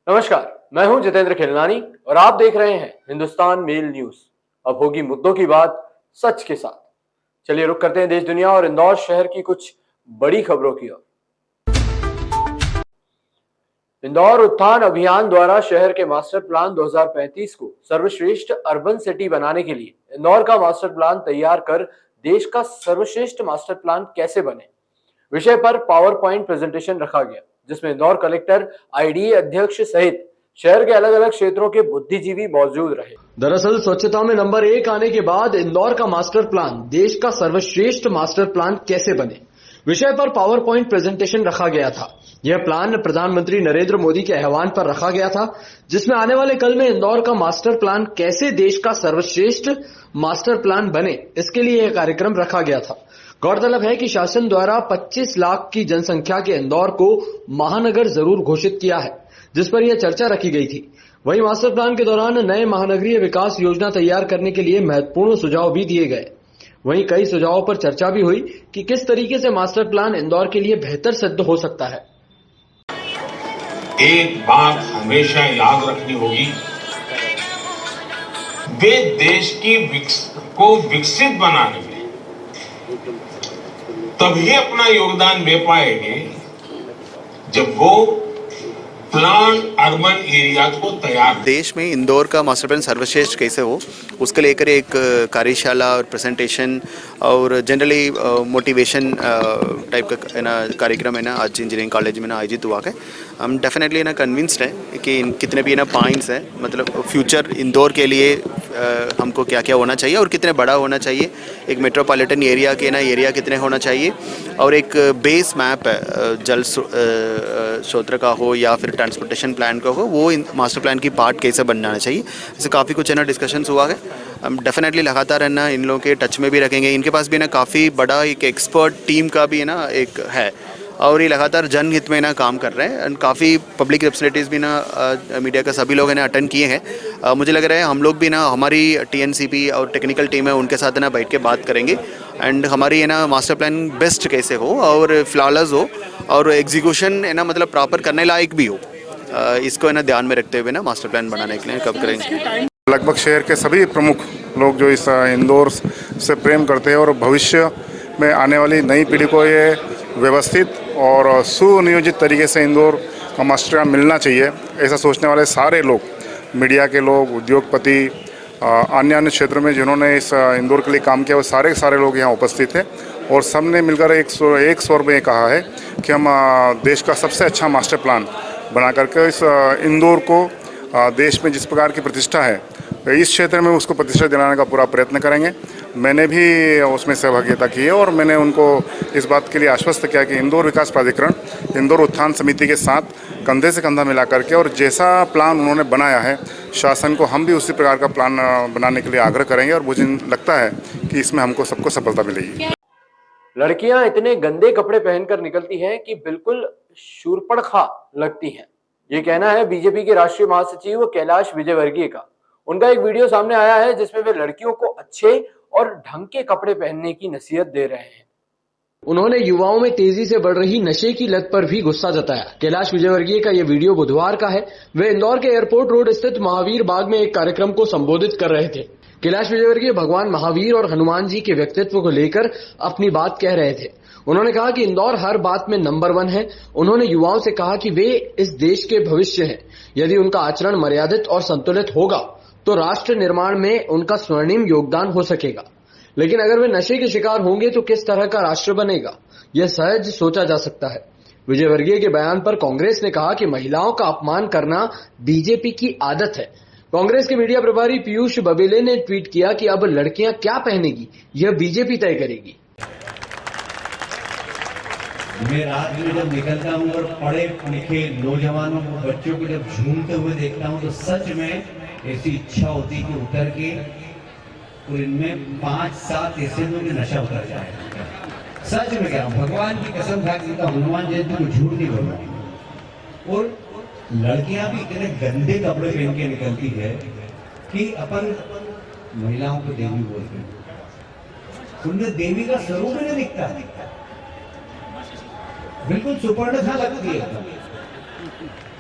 नमस्कार, मैं हूं जितेंद्र खिलनानी और आप देख रहे हैं हिंदुस्तान मेल न्यूज। अब होगी मुद्दों की बात सच के साथ। चलिए रुक करते हैं देश दुनिया और इंदौर शहर की कुछ बड़ी खबरों की ओर। इंदौर उत्थान अभियान द्वारा शहर के मास्टर प्लान 2035 को सर्वश्रेष्ठ अर्बन सिटी बनाने के लिए इंदौर का मास्टर प्लान तैयार कर देश का सर्वश्रेष्ठ मास्टर प्लान कैसे बने विषय पर पावर पॉइंट प्रेजेंटेशन रखा गया, जिसमें इंदौर कलेक्टर, आईडीए अध्यक्ष सहित शहर के अलग अलग क्षेत्रों के बुद्धिजीवी मौजूद रहे। दरअसल स्वच्छता में नंबर 1 आने के बाद इंदौर का मास्टर प्लान देश का सर्वश्रेष्ठ मास्टर प्लान कैसे बने विषय पर पावर पॉइंट प्रेजेंटेशन रखा गया था। यह प्लान प्रधानमंत्री नरेंद्र मोदी के आह्वान पर रखा गया था, जिसमें आने वाले कल में इंदौर का मास्टर प्लान कैसे देश का सर्वश्रेष्ठ मास्टर प्लान बने, इसके लिए यह कार्यक्रम रखा गया था। गौरतलब है कि शासन द्वारा 25 लाख की जनसंख्या के इंदौर को महानगर जरूर घोषित किया है, जिस पर यह चर्चा रखी गई थी। वहीं मास्टर प्लान के दौरान नए महानगरीय विकास योजना तैयार करने के लिए महत्वपूर्ण सुझाव भी दिए गए। वहीं कई सुझावों पर चर्चा भी हुई कि किस तरीके से मास्टर प्लान इंदौर के लिए बेहतर सिद्ध हो सकता है। एक बात हमेशा याद रखनी होगी, वे देश को विकसित बनाने में तभी अपना योगदान दे पाएंगे जब वो प्लान अर्बन एरिया को तैयार। देश में इंदौर का मास्टर प्लान सर्वश्रेष्ठ कैसे हो, उसके लेकर एक कार्यशाला और प्रेजेंटेशन और जनरली मोटिवेशन टाइप का ना कार्यक्रम है ना आज इंजीनियरिंग कॉलेज में ना आयोजित हुआ है। हम डेफिनेटली ना कन्विंस्ड है कि कितने भी ना पॉइंट्स हैं, मतलब फ्यूचर इंदौर के लिए हमको क्या क्या होना चाहिए और कितने बड़ा होना चाहिए, एक मेट्रोपॉलिटन एरिया के ना एरिया कितने होना चाहिए, और एक बेस मैप है जल स्रोत का हो या फिर ट्रांसपोर्टेशन प्लान का हो, वो मास्टर प्लान की पार्ट कैसे बन जाना चाहिए। इससे काफ़ी कुछ है ना डिस्कशंस हुआ है। हम डेफिनेटली लगातार है ना इन लोगों के टच में भी रखेंगे। इनके पास भी ना काफ़ी बड़ा एक एक्सपर्ट टीम का भी है ना एक है, और ये लगातार जनहित में ना काम कर रहे हैं। एंड काफ़ी पब्लिक रिप्रेजेंटेटिव्स भी ना मीडिया का सभी लोग है ना अटेंड किए हैं। मुझे लग रहा है हम लोग भी ना हमारी टीएनसीपी और टेक्निकल टीम है उनके साथ ना बैठ के बात करेंगे एंड हमारी है ना मास्टर प्लान बेस्ट कैसे हो और फ्लॉलेस हो और एग्जीक्यूशन है ना मतलब प्रॉपर करने लायक भी हो, इसको है ना ध्यान में रखते हुए ना मास्टर प्लान बनाने के लिए कब करेंगे। लगभग शहर के सभी प्रमुख लोग जो इस इंदौर से प्रेम करते हैं और भविष्य में आने वाली नई पीढ़ी को ये व्यवस्थित और सुनियोजित तरीके से इंदौर का मास्टर प्लान मिलना चाहिए, ऐसा सोचने वाले सारे लोग, मीडिया के लोग, उद्योगपति, अन्य अन्य क्षेत्रों में जिन्होंने इस इंदौर के लिए काम किया, वो सारे लोग यहाँ उपस्थित थे और सब ने मिलकर एक स्वर में कहा है कि हम देश का सबसे अच्छा मास्टर प्लान बना करके इस इंदौर को देश में जिस प्रकार की प्रतिष्ठा है इस क्षेत्र में उसको प्रतिष्ठा दिलाने का पूरा प्रयत्न करेंगे। मैंने भी उसमें सहभागिता की है और मैंने उनको इस बात के लिए आश्वस्त किया कि इंदौर विकास प्राधिकरण, इंदौर उत्थान समिति के साथ कंधे से कंधा मिला करके और जैसा प्लान उन्होंने बनाया है शासन को, हम भी उसी प्रकार का प्लान बनाने के लिए आग्रह करेंगे और मुझे लगता है कि इसमें हमको सबको सफलता मिलेगी। लड़कियां इतने गंदे कपड़े पहनकर निकलती हैं कि बिल्कुल शूर्पणखा लगती हैं। ये कहना है बीजेपी के राष्ट्रीय महासचिव कैलाश विजयवर्गीय का। उनका एक वीडियो सामने आया है जिसमें वे लड़कियों को अच्छे और ढंग के कपड़े पहनने की नसीहत दे रहे हैं। उन्होंने युवाओं में तेजी से बढ़ रही नशे की लत पर भी गुस्सा जताया। कैलाश विजयवर्गीय का यह वीडियो बुधवार का है। वे इंदौर के एयरपोर्ट रोड स्थित महावीर बाग में एक कार्यक्रम को संबोधित कर रहे थे। कैलाश विजयवर्गीय भगवान महावीर और हनुमान जी के व्यक्तित्व को लेकर अपनी बात कह रहे थे। उन्होंने कहा कि इंदौर हर बात में नंबर 1 है। उन्होंने युवाओं से कहा कि वे इस देश के भविष्य हैं। यदि उनका आचरण मर्यादित और संतुलित होगा तो राष्ट्र निर्माण में उनका स्वर्णिम योगदान हो सकेगा, लेकिन अगर वे नशे के शिकार होंगे तो किस तरह का राष्ट्र बनेगा, यह सहज सोचा जा सकता है। विजयवर्गीय के बयान पर कांग्रेस ने कहा कि महिलाओं का अपमान करना बीजेपी की आदत है। कांग्रेस के मीडिया प्रभारी पीयूष बबेले ने ट्वीट किया कि अब लड़कियां क्या पहनेगी यह बीजेपी तय करेगी। मैं रात में जब निकलता हूँ और पढ़े लिखे नौजवानों को, बच्चों को जब झूमते हुए देखता हूँ तो सच में ऐसी इच्छा होती कि उतर के और इनमें 5-7 ऐसे लोग नशा उतर जाए। सच में क्या भगवान की कसम खा के हनुमान जयंती को झूठ नहीं बोल रहा। और लड़कियां भी इतने गंदे कपड़े पहन के निकलती है कि अपन महिलाओं को देवी बोलते हैं। उनमें देवी का स्वरूप नहीं दिखता, बिल्कुल सुपर्णखा लगती है।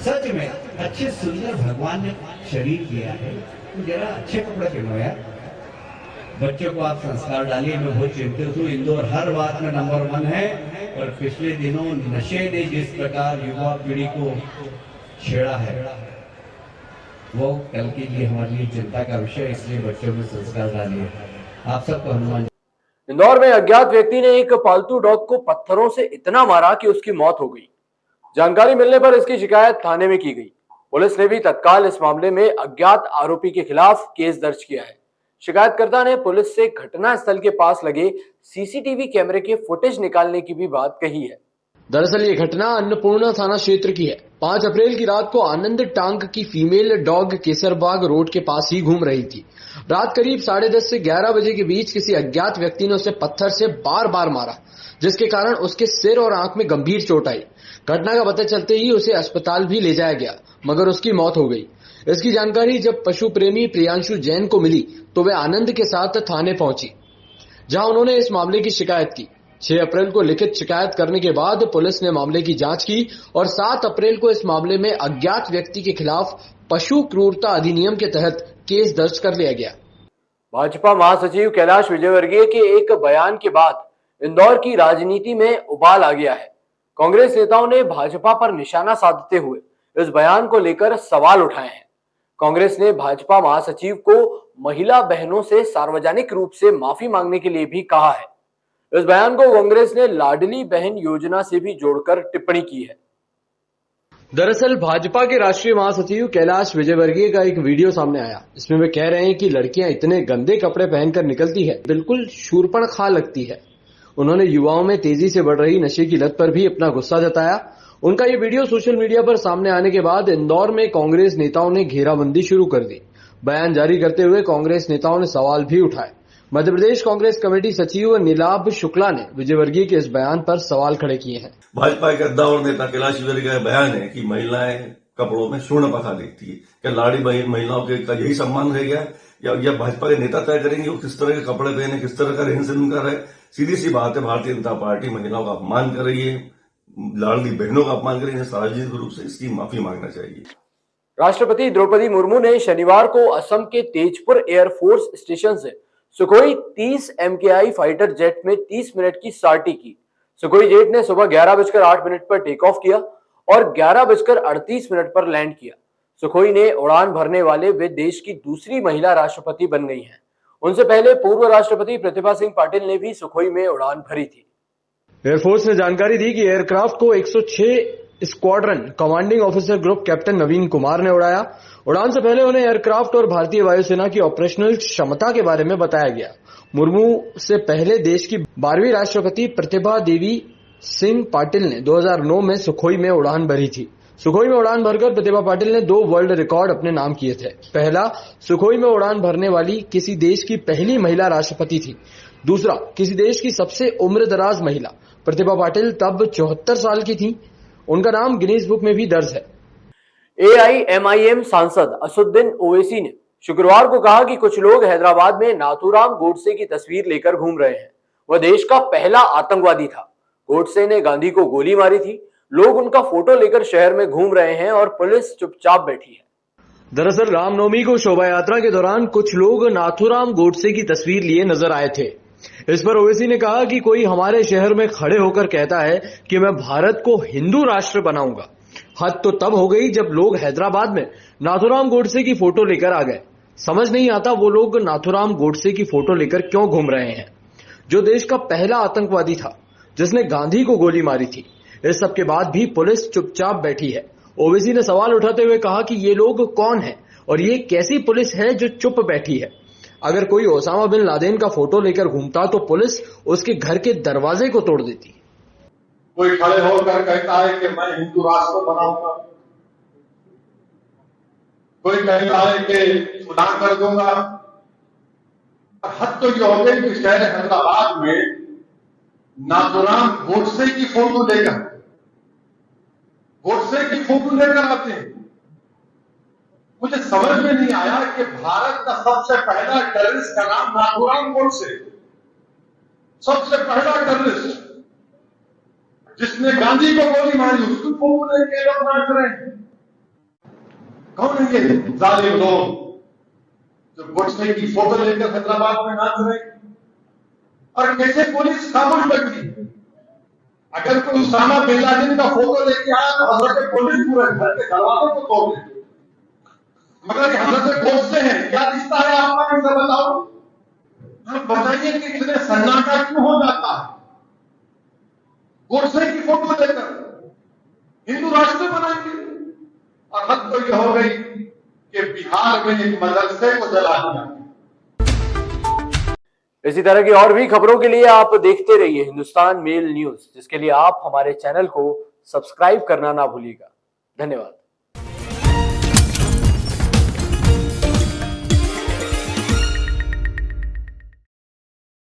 सच में अच्छे सुंदर भगवान ने शरीर दिया है, तो जरा अच्छे कपड़े पहनो यार। बच्चों को आप संस्कार डालिए। मैं बहुत चिंतित हूँ, इंदौर हर बात में नंबर 1 है, और पिछले दिनों नशे ने जिस प्रकार युवा पीढ़ी को छेड़ा है, वो कल के लिए हमारे लिए चिंता का विषय। इसलिए बच्चों में संस्कार डालिए। आप सबको हनुमान। इंदौर में अज्ञात व्यक्ति ने एक पालतू डॉग को पत्थरों से इतना मारा कि उसकी मौत हो गई। जानकारी मिलने पर इसकी शिकायत थाने में की गई। पुलिस ने भी तत्काल इस मामले में अज्ञात आरोपी के खिलाफ केस दर्ज किया है। शिकायतकर्ता ने पुलिस से घटनास्थल के पास लगे सीसीटीवी कैमरे के फुटेज निकालने की भी बात कही है। दरअसल ये घटना अन्नपूर्णा थाना क्षेत्र की है। 5 अप्रैल की रात को आनंद टांग की फीमेल डॉग केसरबाग रोड के पास ही घूम रही थी। रात करीब 10:30 से 11 बजे के बीच किसी अज्ञात व्यक्ति ने उसे पत्थर से बार बार मारा, जिसके कारण उसके सिर और आंख में गंभीर चोट आई। घटना का पता चलते ही उसे अस्पताल भी ले जाया गया, मगर उसकी मौत हो गई। इसकी जानकारी जब पशु प्रेमी प्रियांशु जैन को मिली तो वे आनंद के साथ थाने पहुंची, जहां उन्होंने इस मामले की शिकायत की। 6 अप्रैल को लिखित शिकायत करने के बाद पुलिस ने मामले की जांच की और 7 अप्रैल को इस मामले में अज्ञात व्यक्ति के खिलाफ पशु क्रूरता अधिनियम के तहत केस दर्ज कर लिया गया। भाजपा महासचिव कैलाश विजयवर्गीय के एक बयान के बाद इंदौर की राजनीति में उबाल आ गया है। कांग्रेस नेताओं ने भाजपा पर निशाना साधते हुए इस बयान को लेकर सवाल उठाए हैं। कांग्रेस ने भाजपा महासचिव को महिला बहनों से सार्वजनिक रूप से माफी मांगने के लिए भी कहा है। इस बयान को कांग्रेस ने लाडली बहन योजना से भी जोड़कर टिप्पणी की है। दरअसल भाजपा के राष्ट्रीय महासचिव कैलाश विजयवर्गीय का एक वीडियो सामने आया। इसमें वे कह रहे हैं कि लड़कियां इतने गंदे कपड़े पहनकर निकलती है, बिल्कुल शूरपणखा लगती है। उन्होंने युवाओं में तेजी से बढ़ रही नशे की लत पर भी अपना गुस्सा जताया। उनका ये वीडियो सोशल मीडिया पर सामने आने के बाद इंदौर में कांग्रेस नेताओं ने घेराबंदी शुरू कर दी। बयान जारी करते हुए कांग्रेस नेताओं ने सवाल भी उठाए। मध्य प्रदेश कांग्रेस कमेटी सचिव नीलाभ शुक्ला ने विजयवर्गीय के इस बयान पर सवाल खड़े किए हैं। भाजपा के अद्दा और नेता कैलाश विजयवर्गीय का बयान है कि महिलाएं कपड़ों में शूर्पणखा दिखती है। क्या लाड़ी महिलाओं का यही सम्मान रह गया, या भाजपा के नेता तय करेंगे वो किस तरह के कपड़े पहने, किस तरह का रहन सहन कर रहे हैं? सीधी सी बात है, भारतीय जनता पार्टी महिलाओं का अपमान कर रही है, लाडली बहनों का अपमान कर रही है। सार्वजनिक रूप से इसकी माफी मांगना चाहिए। राष्ट्रपति द्रौपदी मुर्मू ने शनिवार को असम के तेजपुर एयरफोर्स स्टेशन से सुखोई 30 MKI फाइटर जेट में 30 मिनट की सॉर्टी की। सुखोई जेट ने सुबह 11:08 पर टेक ऑफ किया और 11:38 पर लैंड किया। सुखोई ने उड़ान भरने वाले वे देश की दूसरी महिला राष्ट्रपति बन गई हैं। उनसे पहले पूर्व राष्ट्रपति प्रतिभा सिंह पाटिल ने भी सुखोई में उड़ान भरी थी। एयरफोर्स ने जानकारी दी कि एयरक्राफ्ट को 106 squadron commanding officer group captain Naveen Kumar ने उड़ाया। उड़ान से पहले उन्हें एयरक्राफ्ट और भारतीय वायुसेना की ऑपरेशनल क्षमता के बारे में बताया गया। मुर्मू से पहले देश की 12वीं राष्ट्रपति प्रतिभा देवी सिंह पाटिल ने 2009 में सुखोई में उड़ान भरी थी। सुखोई में उड़ान भरकर प्रतिभा पाटिल ने 2 वर्ल्ड रिकॉर्ड अपने नाम किए थे। पहला, सुखोई में उड़ान भरने वाली किसी देश की पहली महिला राष्ट्रपति थी। दूसरा, किसी देश की सबसे उम्रदराज महिला। प्रतिभा पाटिल तब 74 साल की थी। उनका नाम गिनीज बुक में भी दर्ज है। AIMIM सांसद असुद्दीन ओवैसी ने शुक्रवार को कहा कि कुछ लोग हैदराबाद में नाथूराम गोडसे की तस्वीर लेकर घूम रहे हैं। वह देश का पहला आतंकवादी था। गोडसे ने गांधी को गोली मारी थी। लोग उनका फोटो लेकर शहर में घूम रहे हैं और पुलिस चुपचाप बैठी है। दरअसल रामनवमी को शोभा यात्रा के दौरान कुछ लोग नाथूराम गोडसे की तस्वीर लिए नजर आए थे। इस पर ओवैसी ने कहा कि कोई हमारे शहर में खड़े होकर कहता है कि मैं भारत को हिंदू राष्ट्र बनाऊंगा। हद तो तब हो गई जब लोग हैदराबाद में नाथूराम गोडसे की फोटो लेकर आ गए। समझ नहीं आता वो लोग नाथूराम गोडसे की फोटो लेकर क्यों घूम रहे हैं, जो देश का पहला आतंकवादी था, जिसने गांधी को गोली मारी थी। इस सब के बाद भी पुलिस चुपचाप बैठी है। ओवैसी ने सवाल उठाते हुए कहा कि ये लोग कौन हैं और ये कैसी पुलिस है जो चुप बैठी है। अगर कोई ओसामा बिन लादेन का फोटो लेकर घूमता तो पुलिस उसके घर के दरवाजे को तोड़ देती। कोई खड़े होकर कहता है कि मैं हिंदू राष्ट्र बनाऊंगा, कोई कहता है कि चुनाव कर दूंगा। हद तो ये हो गई कि शहर हैदराबाद में नाथूराम गोडसे की फोटो लेकर आते हैं। मुझे समझ में नहीं आया कि भारत का सबसे पहला टेररिस्ट का नाम नाथूराम गोडसे, सबसे पहला टेररिस्ट। जिसने गांधी को गोली मारी उसको फोटो लेके लोग नाच रहे हैं। कौन है ये जालिम लोग जो गोडसे की फोटो लेकर हैदराबाद में नाच रहे हैं? और कैसे पुलिस खामोश बैठी? अगर कोई उसामा बिन लादेन का फोटो लेके आया तो हजरत पुलिस पूरे घर के दरवाजे को तोड़ देती। मगर हजरत गोडसे हैं, क्या रिश्ता है आपका? इनसे बताओ। आप बताइए कि इतने सन्नाटा क्यों हो जाता है? गोडसे की फोटो लेकर हिंदू राष्ट्र बनाएंगे। और हद तो यह हो गई कि बिहार में एक मदरसे को जला दिया। इसी तरह की और भी खबरों के लिए आप देखते रहिए हिंदुस्तान मेल न्यूज, जिसके लिए आप हमारे चैनल को सब्सक्राइब करना ना भूलिएगा। धन्यवाद।